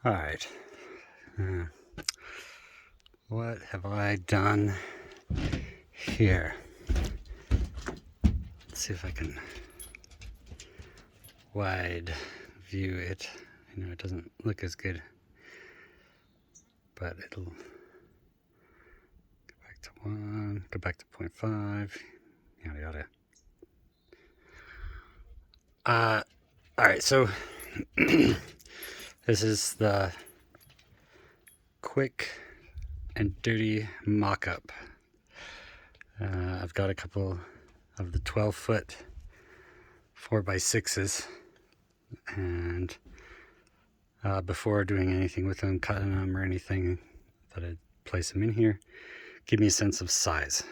All right. What have I done here? Let's see if I can wide view it. I know it doesn't look as good, but it'll go back to 1, go back to 0.5, yada yada. All right, so this is the quick and dirty mock-up. I've got a couple of the 12-foot 4x6s, and before doing anything with them, cutting them or anything, I thought I'd place them in here, give me a sense of size.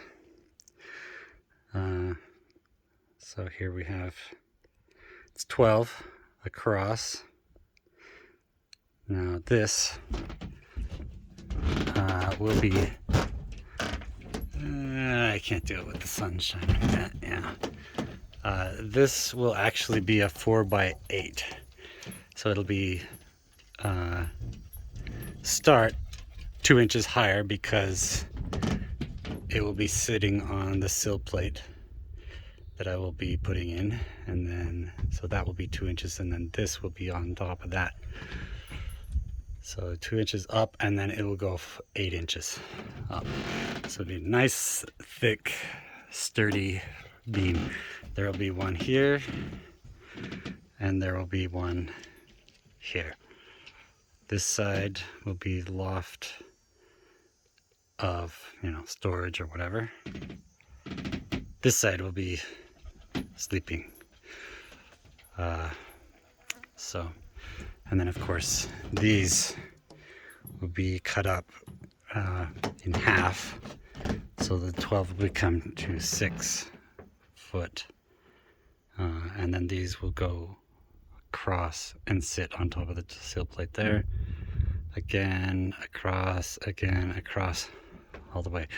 So here we have, it's 12 across. Now this will be, I can't do it with the sun shining that, yeah. This will actually be a 4x8. So it'll be start 2 inches higher because it will be sitting on the sill plate that I will be putting in, and then so that will be 2 inches, and then this will be on top of that. So 2 inches up, and then it will go 8 inches up. So it'll be a nice, thick, sturdy beam. There will be one here, and there will be one here. This side will be the loft of, storage or whatever. This side will be sleeping. And then of course these will be cut up in half, so the 12 will become to 6 foot, and then these will go across and sit on top of the sill plate there, again across, all the way.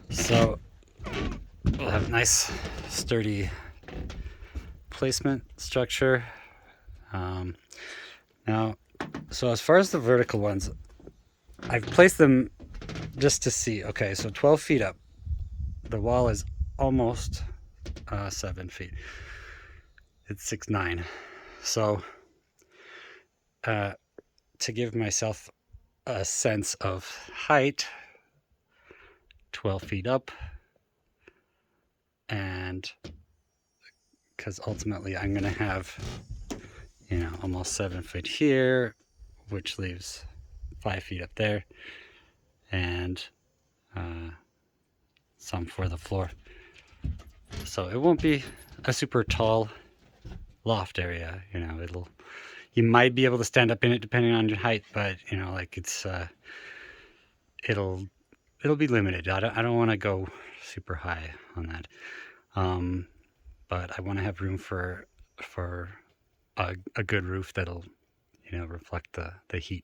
So we'll have nice sturdy placement structure. Now, so as far as the vertical ones, I've placed them just to see. Okay, so 12 feet up, the wall is almost 7 feet. It's 6'9". So to give myself a sense of height, 12 feet up, and because ultimately I'm going to have almost 7 feet here, which leaves 5 feet up there, and some for the floor. So it won't be a super tall loft area. You might be able to stand up in it depending on your height, but it'll be limited. I don't want to go super high on that, but I want to have room for a good roof that'll reflect the heat.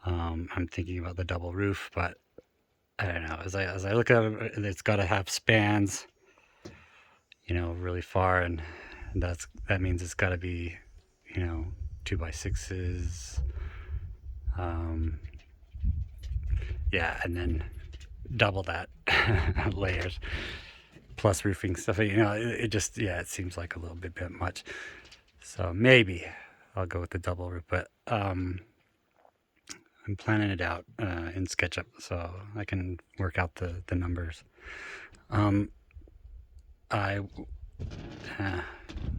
I'm thinking about the double roof, but I don't know, as I look at it, it's got to have spans really far, and that means it's got to be 2x6s, and then double that layers plus roofing stuff. It seems like a little bit much. So maybe I'll go with the double roof, but I'm planning it out in SketchUp so I can work out the numbers.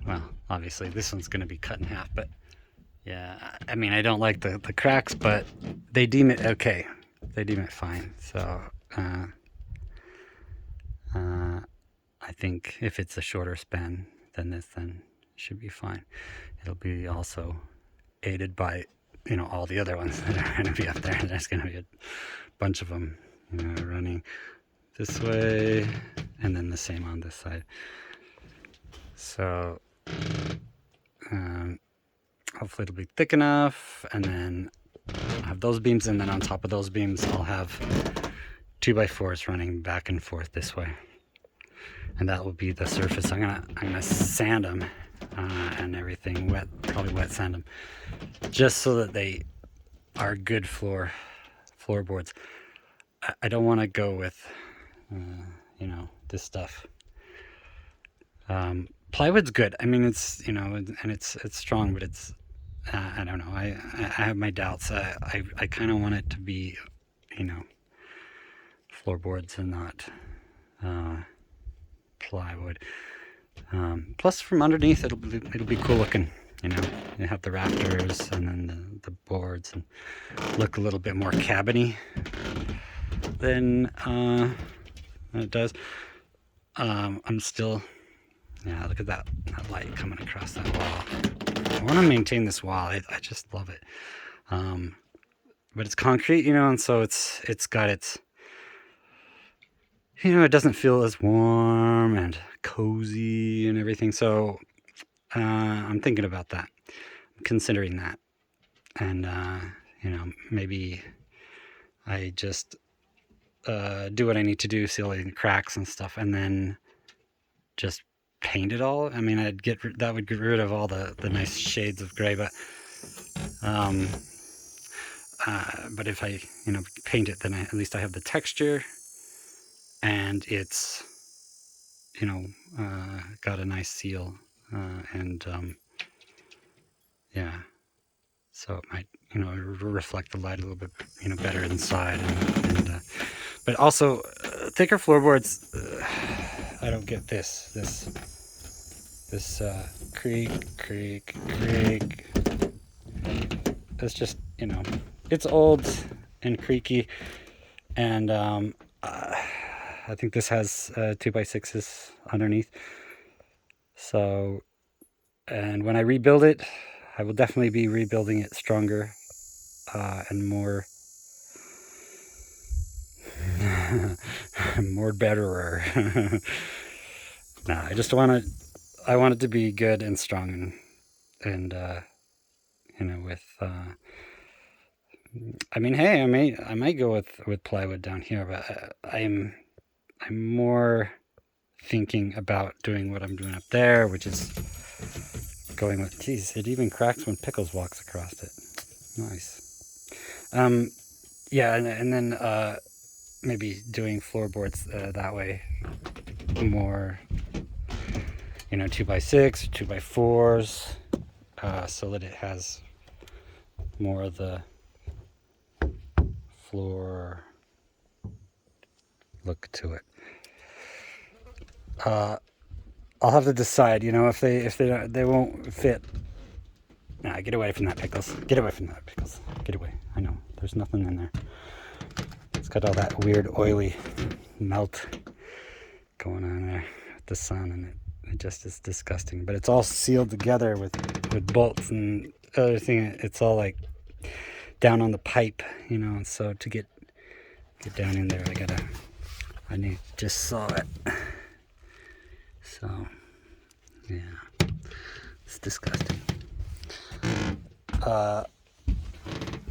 Well, obviously this one's going to be cut in half, but yeah, I don't like the cracks, but they deem it okay. They deem it fine. So I think if it's a shorter span than this, then should be fine. It'll be also aided by all the other ones that are going to be up there. There's going to be a bunch of them running this way, and then the same on this side. So hopefully it'll be thick enough, and then I'll have those beams, and then on top of those beams I'll have 2x4s running back and forth this way, and that will be the surface. I'm gonna sand them and everything, probably wet sand them, just so that they are good floorboards. I don't want to go with, you know, this stuff. Plywood's good. I mean, it's, you know, and it's strong, but it's, I don't know. I have my doubts. I kind of want it to be, you know, floorboards and not plywood. Plus, from underneath, it'll be cool looking. You know, you have the rafters and then the boards, and look a little bit more cabiny than it does. I'm still, yeah, look at that light coming across that wall. I want to maintain this wall. I just love it. But it's concrete, you know, and so it's got its, you know, it doesn't feel as warm and cozy and everything. So I'm thinking about that. I'm considering that. And, you know, maybe I just do what I need to do, seal in cracks and stuff, and then just paint it all. I mean, that would get rid of all the nice shades of gray, but if I, you know, paint it, then at least I have the texture, and it's, you know, got a nice seal, and yeah, so it might, you know, reflect the light a little bit, you know, better inside, and but also thicker floorboards. I don't get this creak. It's just, you know, it's old and creaky, and I think this has 2x6s underneath. So, and when I rebuild it, I will definitely be rebuilding it stronger and more betterer. No, I just want it to be good and strong, and you know, with I mean, hey, I might go with plywood down here, but I'm more thinking about doing what I'm doing up there, which is going with, geez, it even cracks when Pickles walks across it. Nice. Yeah, and then maybe doing floorboards that way, more, you know, 2x6, 2x4s, so that it has more of the floor look to it. I'll have to decide, you know, if they won't fit. Nah, get away from that, Pickles. Get away from that, Pickles. Get away. I know, there's nothing in there. It's got all that weird oily melt going on there with the sun, and it just is disgusting. But it's all sealed together with bolts and other thing. It's all like down on the pipe, you know, and so to get down in there, I just saw it. So, yeah, it's disgusting.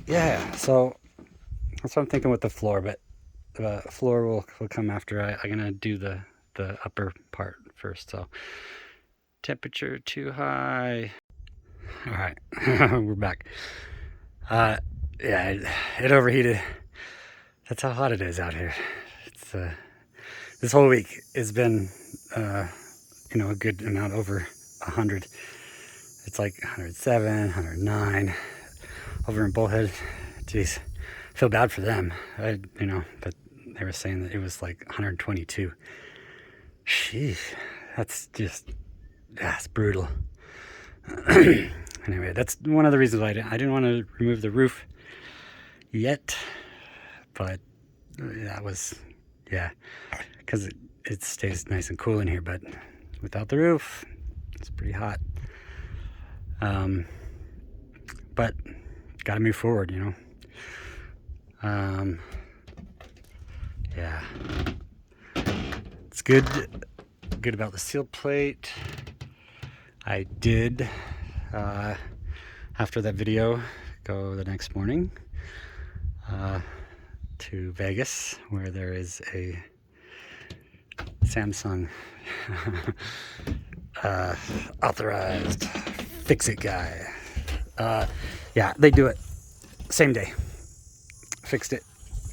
Yeah, so that's what I'm thinking with the floor, but the floor will come after. I'm gonna do the upper part first. So, temperature too high. All right, we're back. Yeah, it overheated. That's how hot it is out here. It's this whole week it's been you know, a good amount over 100. It's like 107, 109 over in Bullhead. Jeez, I feel bad for them. You know, but they were saying that it was like 122. Sheesh, that's brutal. Anyway, that's one of the reasons why I didn't want to remove the roof yet, but that was, yeah, because it stays nice and cool in here, but without the roof, it's pretty hot. But gotta move forward, you know. Yeah, it's good about the seal plate. I did, after that video, go the next morning to Vegas, where there is a Samsung authorized fix-it guy. Yeah, they do it same day. Fixed it,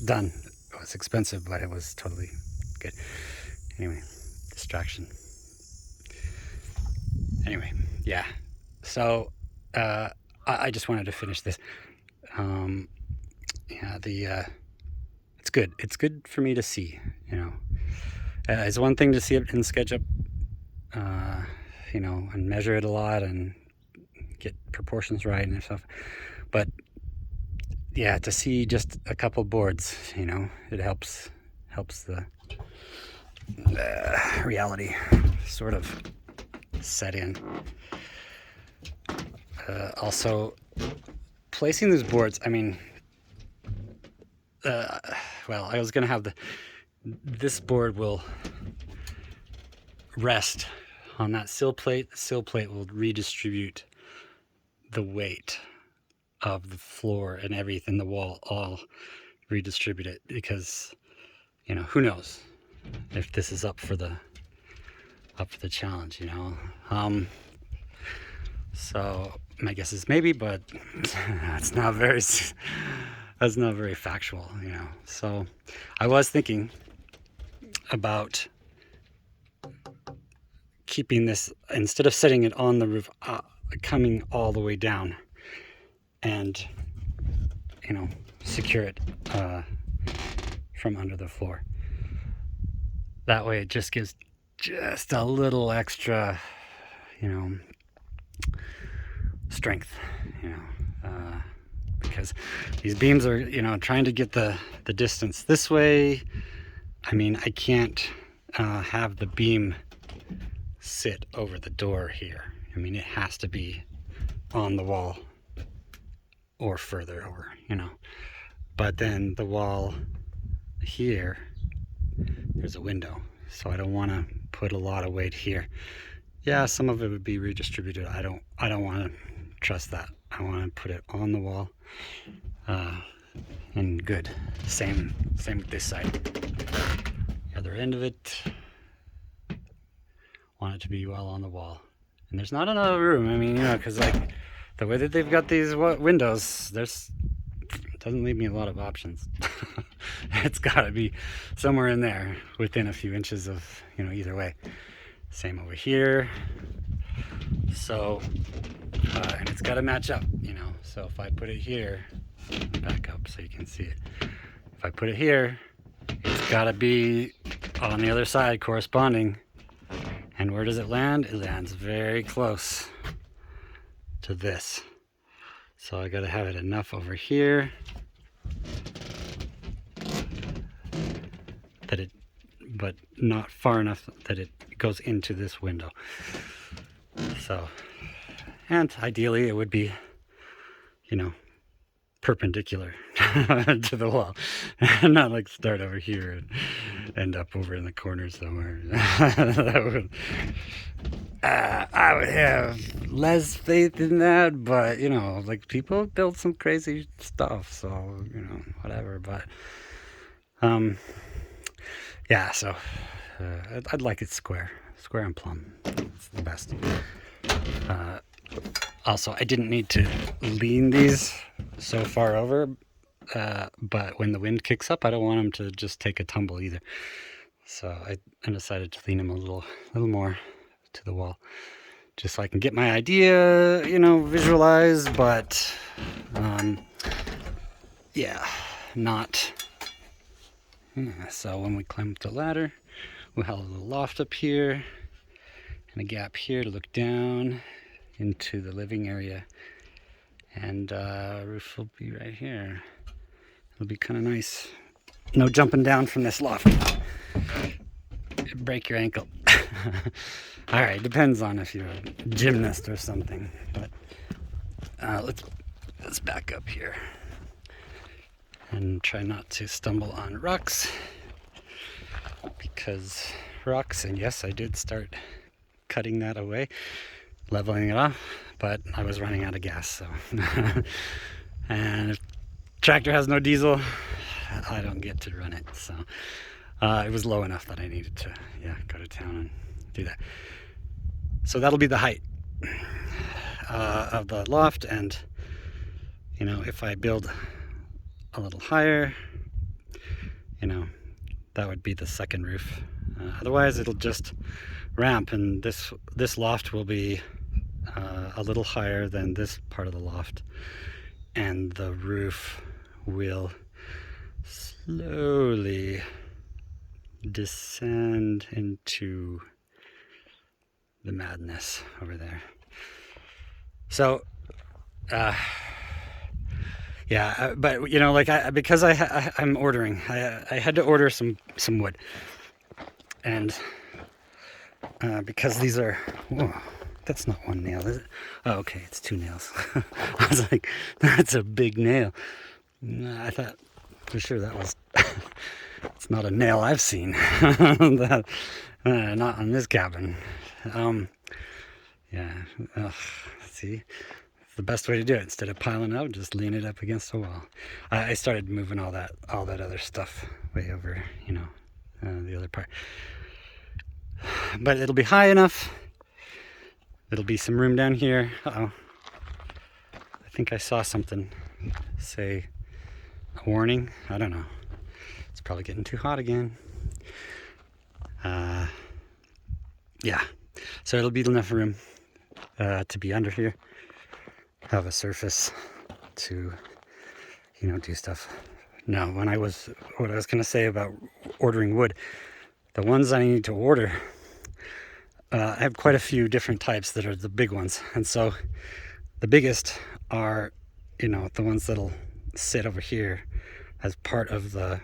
done. It was expensive, but it was totally good. Anyway, distraction. Anyway, yeah. So I just wanted to finish this. Yeah, it's good. It's good for me to see. It's one thing to see it in SketchUp, and measure it a lot and get proportions right and stuff. But yeah, to see just a couple boards, it helps the reality sort of set in. Also, placing these boards, well, I was gonna have this board will rest on that sill plate. The sill plate will redistribute the weight of the floor and everything, the wall, all redistribute it, because who knows if this is up for the challenge. So my guess is maybe, but that's not very factual. So I was thinking about keeping this, instead of setting it on the roof, coming all the way down and secure it from under the floor. That way it just gives just a little extra strength, because these beams are trying to get the distance this way. I can't have the beam sit over the door here. It has to be on the wall or further over, but then the wall here, there's a window, so I don't want to put a lot of weight here. Yeah, some of it would be redistributed. I don't want to trust that. I want to put it on the wall, and good. Same with this side. The other end of it, want it to be well on the wall. And there's not enough room. Because like the way that they've got these windows, doesn't leave me a lot of options. It's got to be somewhere in there within a few inches of either way. Same over here. So and it's got to match up, so if I put it here, back up so you can see it, if I put it here, it's got to be on the other side corresponding. And where does it land? It lands very close to this. So I got to have it enough over here but not far enough that it goes into this window. So, and ideally it would be, perpendicular to the wall, and not like start over here and end up over in the corner somewhere. I would have less faith in that, but like people build some crazy stuff, so whatever. But yeah, so I'd like it square and plumb. It's the best. Also, I didn't need to lean these so far over, but when the wind kicks up, I don't want them to just take a tumble either. So I decided to lean them a little more to the wall, just so I can get my idea, visualized, but yeah, not. Yeah, so when we climb up the ladder, we'll have a little loft up here and a gap here to look down into the living area, and roof will be right here. It'll be kind of nice. No jumping down from this loft. Break your ankle. All right, depends on if you're a gymnast or something. But let's back up here and try not to stumble on rocks, because rocks, and yes, I did start cutting that away, leveling it off, but I was running out of gas, so and if tractor has no diesel, I don't get to run it, so it was low enough that I needed to go to town and do that. So that'll be the height of the loft, and you know, if I build a little higher, you know, that would be the second roof. Otherwise it'll just ramp, and this loft will be a little higher than this part of the loft, and the roof will slowly descend into the madness over there. So yeah, but you know, like because I'm ordering, I had to order some wood, and because these are, whoa, that's not one nail, is it? Oh, okay, it's 2 nails. I was like, that's a big nail. I thought for sure that was. It's not a nail I've seen. That, not on this cabin. Yeah. See. The best way to do it, instead of piling up, just lean it up against the wall. I started moving all that other stuff way over, you know, the other part. But it'll be high enough. There'll be some room down here. Uh-oh. I think I saw something say a warning. I don't know. It's probably getting too hot again. Yeah. So it'll be enough room to be under here. Have a surface to, you know, do stuff. Now, what I was going to say about ordering wood, the ones I need to order, I have quite a few different types that are the big ones. And so the biggest are, you know, the ones that'll sit over here as part of the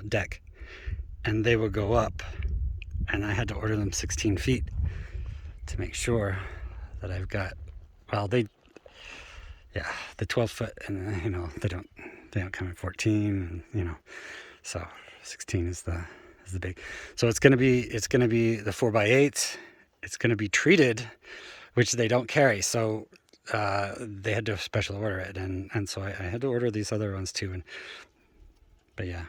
deck, and they will go up, and I had to order them 16 feet to make sure that I've got, well, the 12 foot, and you know, they don't come in 14, and, you know, so 16 is the big. So it's gonna be the 4x8. It's gonna be treated, which they don't carry. So they had to special order it, and so I had to order these other ones too. But yeah.